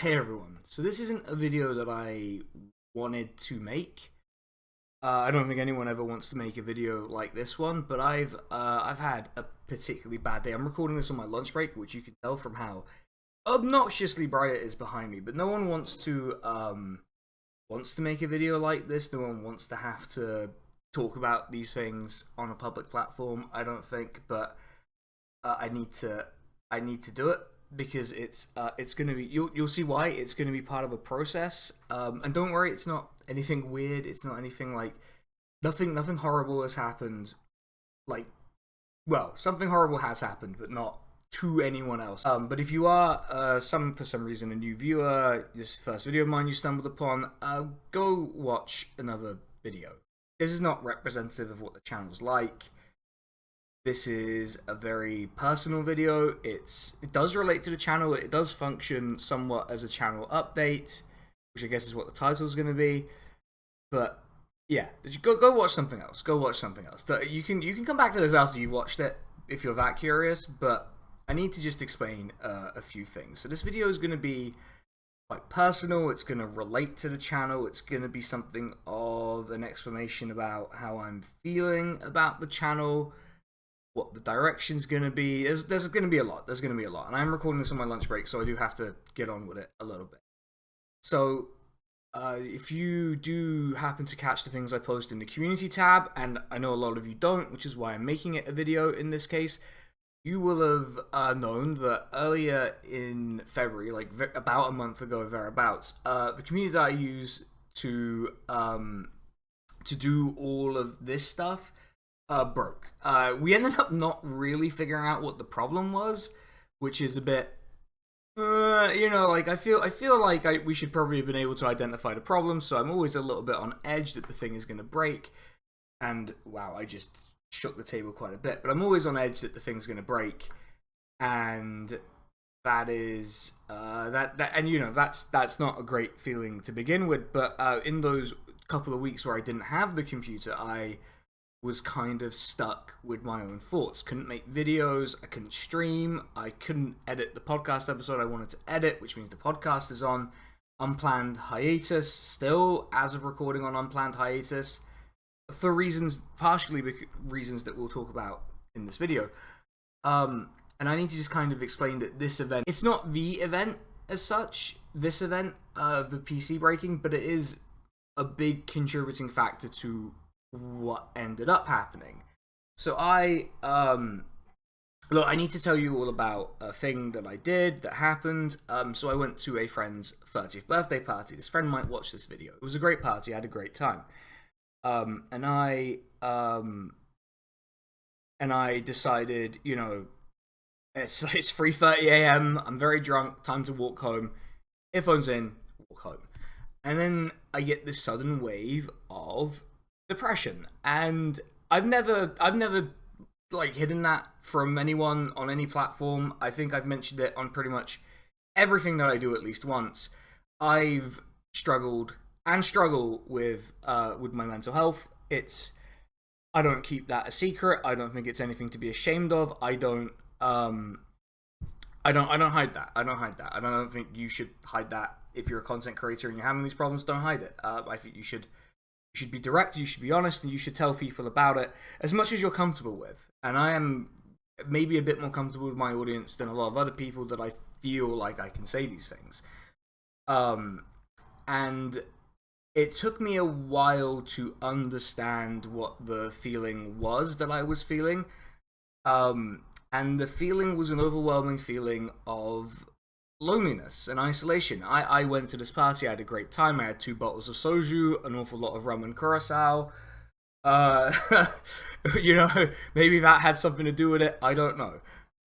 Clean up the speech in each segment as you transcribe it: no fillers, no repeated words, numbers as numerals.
Hey everyone, so this isn't a video that I wanted to make. I don't think anyone ever wants to make a video like this one, but I've had a particularly bad day. I'm recording this on my lunch break, which you can tell from how obnoxiously bright it is behind me. But no one wants to make a video like this. No one wants to have to talk about these things on a public platform. I don't think, but I need to do it because it's gonna be you'll see why. It's gonna be part of a process, and don't worry, it's not anything weird. It's not anything like nothing horrible has happened. Like, well, something horrible has happened, but not to anyone else. But if you are for some reason a new viewer, this first video of mine you stumbled upon, go watch another video. This is not representative of what the channel's like. This is a very personal video. It does relate to the channel. It does function somewhat as a channel update, which I guess is what the title is going to be. But yeah, go watch something else. Go watch something else. You can come back to this after you've watched it if you're that curious. But I need to just explain a few things. So this video is going to be quite personal. It's going to relate to the channel. It's going to be something of an explanation about how I'm feeling about the channel, what the direction's going to be. There's going to be a lot. There's going to be a lot. And I'm recording this on my lunch break, so I do have to get on with it a little bit. So if you do happen to catch the things I post in the community tab, and I know a lot of you don't, which is why I'm making it a video in this case, you will have known that earlier in February, like about a month ago thereabouts, the community that I use to do all of this stuff broke. We ended up not really figuring out what the problem was, which is a bit, like I feel like we should probably have been able to identify the problem. So I'm always a little bit on edge that the thing is going to break. And wow, I just shook the table quite a bit. But I'm always on edge that the thing's going to break, and that is that's not a great feeling to begin with. But in those couple of weeks where I didn't have the computer, I was kind of stuck with my own thoughts. Couldn't make videos, I couldn't stream, I couldn't edit the podcast episode I wanted to edit, which means the podcast is on unplanned hiatus still, as of recording on unplanned hiatus, for partially reasons that we'll talk about in this video. And I need to just kind of explain that this event, it's not the event as such, this event of the PC breaking, but it is a big contributing factor to what ended up happening. So I need to tell you all about a thing that I did that happened. So I went to a friend's 30th birthday party. This friend might watch this video. It was a great party. I had a great time. And I decided, it's 3:30 a.m. I'm very drunk. Time to walk home. Earphones in, walk home. And then I get this sudden wave of depression, and I've never like hidden that from anyone on any platform. I think I've mentioned it on pretty much everything that I do at least once. I've struggled and struggle with my mental health. I don't keep that a secret. I don't think it's anything to be ashamed of. I don't hide that. I don't think you should hide that. If you're a content creator and you're having these problems, don't hide it. I think you should be direct, you should be honest, and you should tell people about it as much as you're comfortable with. And I am maybe a bit more comfortable with my audience than a lot of other people that I feel like I can say these things. And it took me a while to understand what the feeling was that I was feeling. And the feeling was an overwhelming feeling of loneliness and isolation. I went to this party, I had a great time, I had 2 bottles of soju, an awful lot of rum and curacao. Maybe that had something to do with it, I don't know.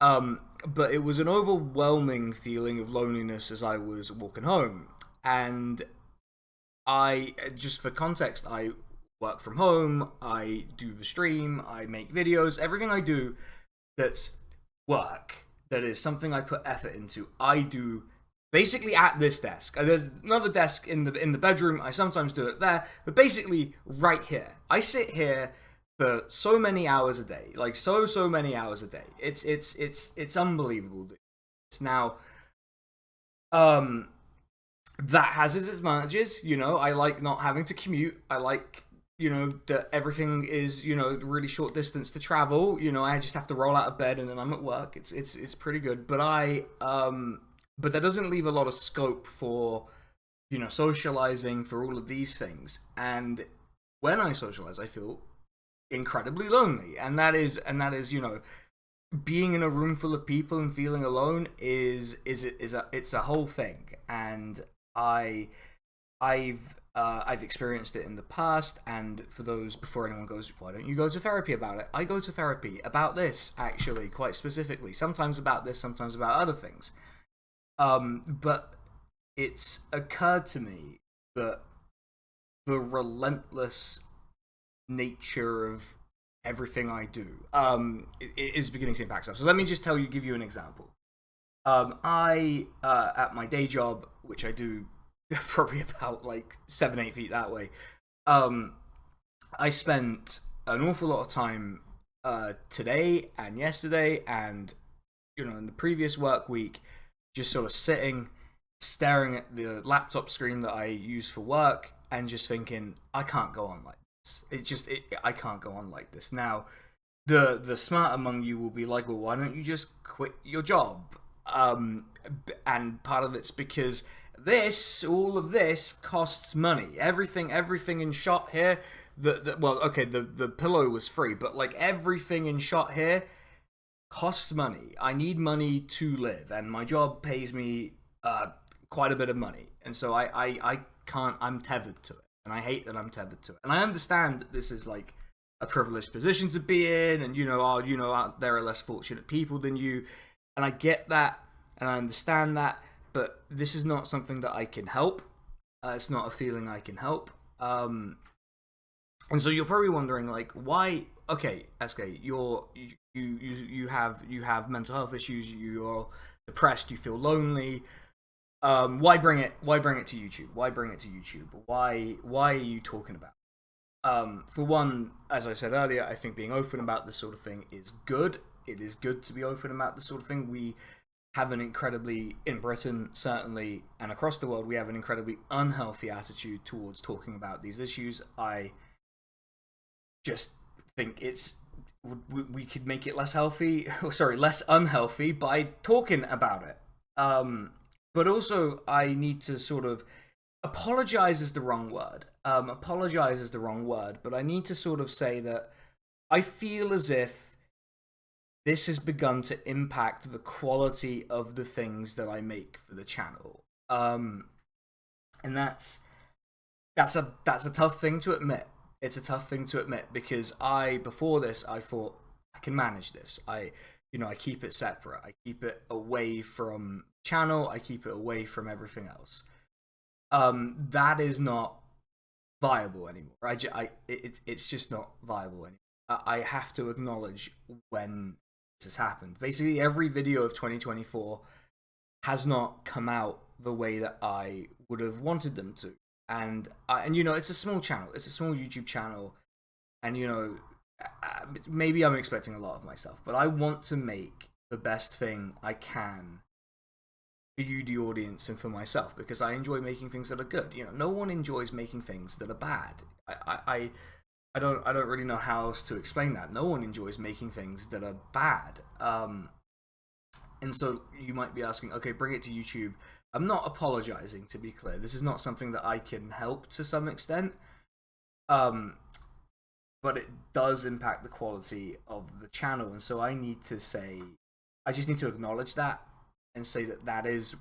But it was an overwhelming feeling of loneliness as I was walking home. And just for context, I work from home, I do the stream, I make videos, everything I do that's work, that is something I put effort into, I do basically at this desk. There's another desk in the bedroom. I sometimes do it there, but basically right here. I sit here for so many hours a day, like so many hours a day. It's unbelievable. It's now that has its advantages. You know, I like not having to commute. I like, you know, that everything is, you know, really short distance to travel. You know, I just have to roll out of bed and then I'm at work. It's pretty good. But that doesn't leave a lot of scope for, you know, socializing, for all of these things. And when I socialize, I feel incredibly lonely, and that is, you know, being in a room full of people and feeling alone is a whole thing. And I I've experienced it in the past. And for those, before anyone goes, why don't you go to therapy about it? I go to therapy about this, actually, quite specifically. Sometimes about this, sometimes about other things. But it's occurred to me that the relentless nature of everything I do is beginning to impact stuff. So let me just give you an example. I at my day job, which I do probably about like 7-8 feet that way. Um, I spent an awful lot of time today and yesterday, and you know, in the previous work week, just sort of sitting, staring at the laptop screen that I use for work, and just thinking, I can't go on like this. I can't go on like this. Now, the smart among you will be like, well, why don't you just quit your job? And part of it's because all of this costs money. Everything in shot here. Well, okay, the pillow was free, but like everything in shot here costs money. I need money to live, and my job pays me quite a bit of money, and so I can't. I'm tethered to it, and I hate that I'm tethered to it. And I understand that this is like a privileged position to be in, and there are less fortunate people than you, and I get that, and I understand that, but this is not something that I can help. It's not a feeling I can help. And so you're probably wondering, like, why? Okay, SK, you have mental health issues. You're depressed. You feel lonely. Why bring it? Why bring it to YouTube? Why bring it to YouTube? Why are you talking about it? For one, as I said earlier, I think being open about this sort of thing is good. It is good to be open about this sort of thing. We have an incredibly, in Britain certainly, and across the world, we have an incredibly unhealthy attitude towards talking about these issues. I just think we could make it less healthy, less unhealthy by talking about it. But also, I need to sort of apologize is the wrong word. Apologize is the wrong word, but I need to sort of say that I feel as if this has begun to impact the quality of the things that I make for the channel. And that's a tough thing to admit. It's a tough thing to admit, because before this, I thought I can manage this. I keep it separate. I keep it away from channel. I keep it away from everything else. That is not viable anymore. It's just not viable anymore. I have to acknowledge when this has happened. Basically, every video of 2024 has not come out the way that I would have wanted them to. And it's a small channel. It's a small YouTube channel, and maybe I'm expecting a lot of myself, but I want to make the best thing I can for you, the audience, and for myself, because I enjoy making things that are good. No one enjoys making things that are bad. I don't really know how else to explain that. No one enjoys making things that are bad. And so you might be asking, okay, bring it to YouTube. I'm not apologizing, to be clear. This is not something that I can help to some extent. But it does impact the quality of the channel. And so I just need to acknowledge that and say that is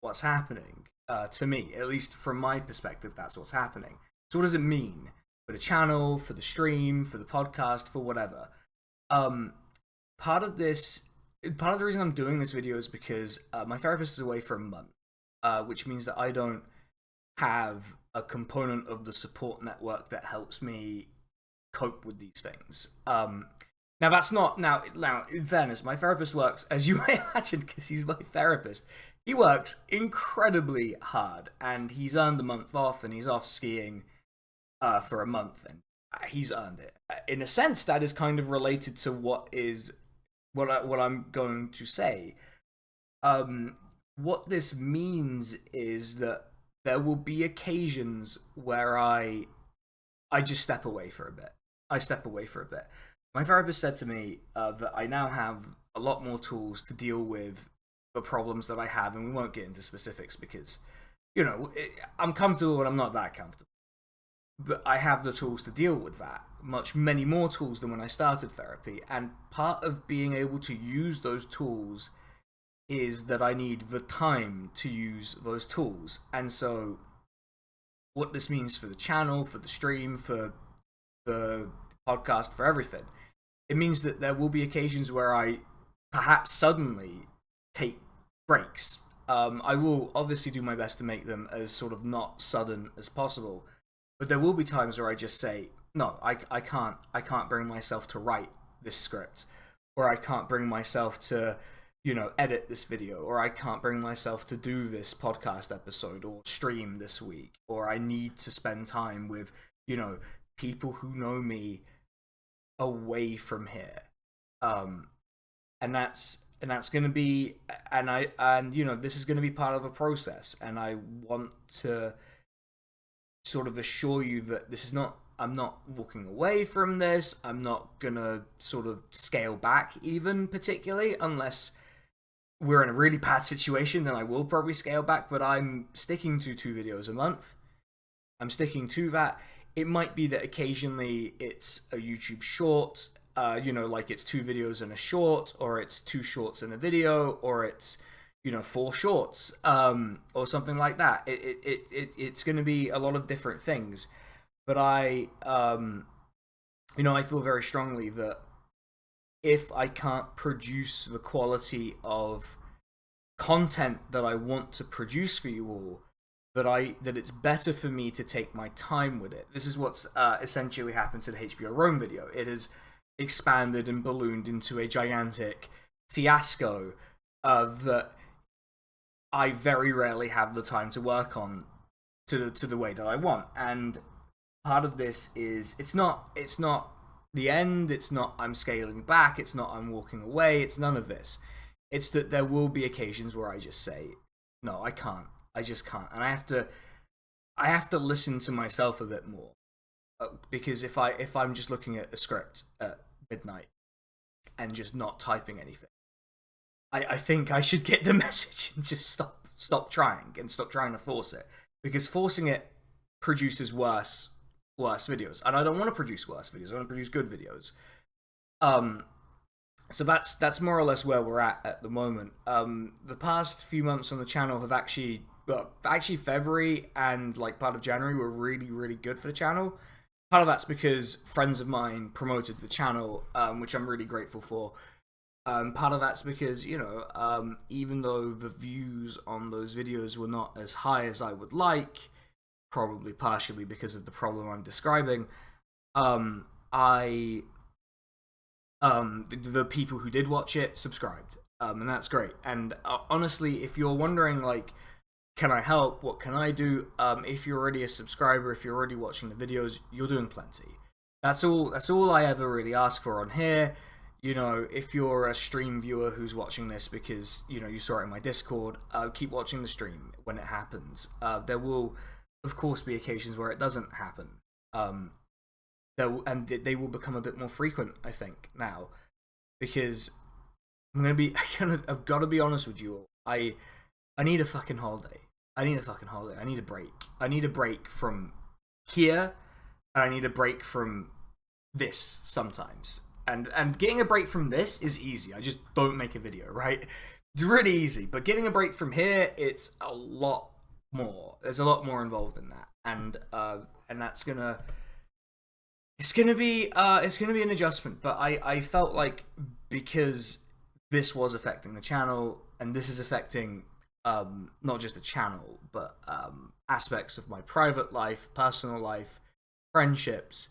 what's happening. To me, at least from my perspective, that's what's happening. So what does it mean for the channel, for the stream, for the podcast, for whatever? Part of the reason I'm doing this video is because my therapist is away for a month, which means that I don't have a component of the support network that helps me cope with these things. Now that's not now. In fairness, my therapist works, as you may imagine, because he's my therapist. He works incredibly hard, and he's earned a month off, and he's off skiing for a month, and he's earned it. In a sense, that is kind of related to what I'm going to say. What this means is that there will be occasions where I just step away for a bit. I step away for a bit. My therapist said to me that I now have a lot more tools to deal with the problems that I have, and we won't get into specifics because, I'm comfortable and I'm not that comfortable. But I have the tools to deal with that, many more tools than when I started therapy. And part of being able to use those tools is that I need the time to use those tools. And so, what this means for the channel, for the stream, for the podcast, for everything, it means that there will be occasions where I perhaps suddenly take breaks. I will obviously do my best to make them as sort of not sudden as possible, but there will be times where I just say, no, I can't bring myself to write this script, or I can't bring myself to, edit this video, or I can't bring myself to do this podcast episode or stream this week, or I need to spend time with, people who know me away from here. And that's going to be, this is going to be part of a process, and I want to sort of assure you that I'm not walking away from this. I'm not gonna sort of scale back even particularly, unless we're in a really bad situation, then I will probably scale back, but I'm sticking to 2 videos a month. I'm sticking to that. It might be that occasionally it's a YouTube short, like it's 2 videos and a short, or it's 2 shorts and a video, or it's 4 shorts, or something like that. It's going to be a lot of different things, but I feel very strongly that if I can't produce the quality of content that I want to produce for you all, that it's better for me to take my time with it. This is what's essentially happened to the HBO Rome video. It has expanded and ballooned into a gigantic fiasco that I very rarely have the time to work on to the way that I want. And part of this is it's not the end, it's not I'm scaling back, it's not I'm walking away, it's none of this. It's that there will be occasions where I just say, no, I can't. I just can't. And I have to listen to myself a bit more. Because if I'm just looking at a script at midnight and just not typing anything, I think I should get the message and just stop trying and stop trying to force it, because forcing it produces worse videos, and I don't want to produce worse videos. I want to produce good videos. So that's more or less where we're at the moment. The past few months on the channel have actually February and like part of January were really, really good for the channel. Part of that's because friends of mine promoted the channel, which I'm really grateful for. Part of that's because, even though the views on those videos were not as high as I would like, probably partially because of the problem I'm describing, the people who did watch it subscribed, and that's great. And honestly, if you're wondering, like, can I help? What can I do? If you're already a subscriber, if you're already watching the videos, you're doing plenty. That's all I ever really ask for on here. If you're a stream viewer who's watching this because, you saw it in my Discord, keep watching the stream when it happens. There will, of course, be occasions where it doesn't happen. They will become a bit more frequent, I think, now. Because I've got to be honest with you all. I need a fucking holiday. I need a break. I need a break from here, and I need a break from this sometimes. And getting a break from this is easy. I just don't make a video, right? It's really easy. But getting a break from here, it's a lot more. There's a lot more involved in that. And that's it's gonna be an adjustment. But I felt like, because this was affecting the channel, and this is affecting not just the channel, but aspects of my private life, personal life, friendships,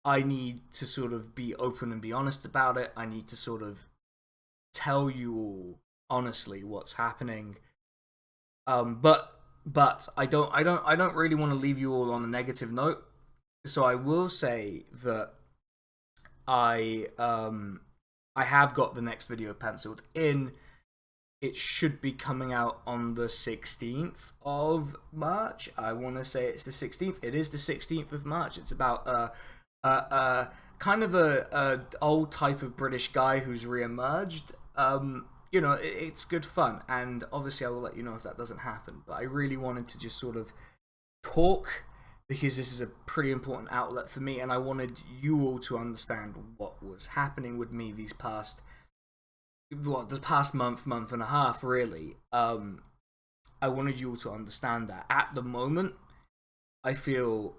I need to sort of be open and be honest about it. I need to sort of tell you all honestly what's happening. But I don't really want to leave you all on a negative note. So I will say that I have got the next video penciled in. it should be coming out on the 16th of March. I want to say it's the 16th. It is the 16th of March. It's about kind of a old type of British guy who's re-emerged. You know, it's good fun, and obviously I will let you know if that doesn't happen. But I really wanted to just sort of talk, because this is a pretty important outlet for me, and I wanted you all to understand what was happening with me this past month and a half, really. I wanted you all to understand that at the moment, I feel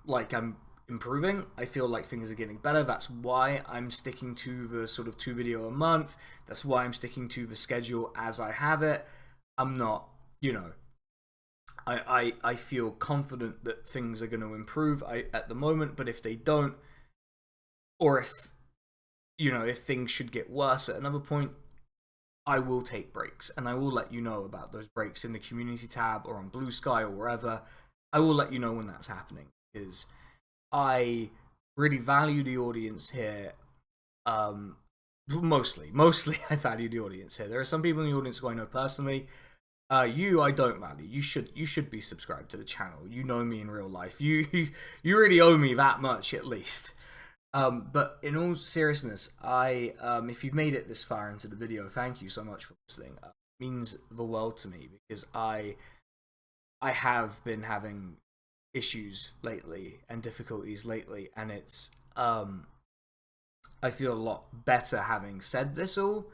like I'm improving. I feel like things are getting better. That's why I'm sticking to the sort of 2 video a month. That's why I'm sticking to the schedule as I have it. I'm not, you know, I feel confident that things are going to improve at the moment, but if they don't, or if, you know, if things should get worse at another point, I will take breaks, and I will let you know about those breaks in the community tab or on Blue Sky or wherever. I will let you know when that's happening, because I really value the audience here. Mostly I value the audience here. There are some people in the audience who I know personally. You I don't value. You should be subscribed to the channel. You know me in real life. You really owe me that much at least. But in all seriousness, if you've made it this far into the video, thank you so much for listening. It means the world to me, because I have been having issues lately and difficulties lately, and it's I feel a lot better having said this all.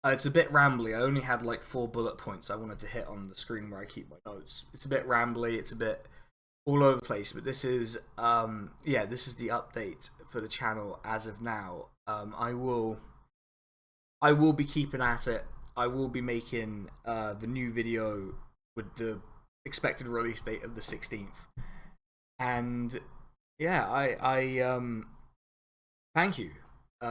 It's a bit rambly. I only had like 4 bullet points I wanted to hit on the screen where I keep my notes. It's a bit rambly, it's a bit all over the place, but this is yeah, this is the update for the channel as of now. I will be keeping at it. I will be making the new video with the expected release date of the 16th. And yeah, I thank you.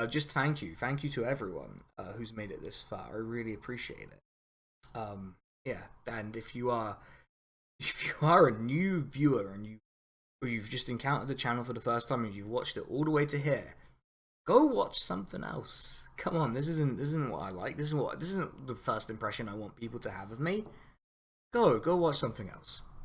Just thank you to everyone who's made it this far. I really appreciate it. Yeah, and if you are a new viewer and you've just encountered the channel for the first time and you've watched it all the way to here, go watch something else. Come on, this isn't what I like. This isn't the first impression I want people to have of me. Go watch something else.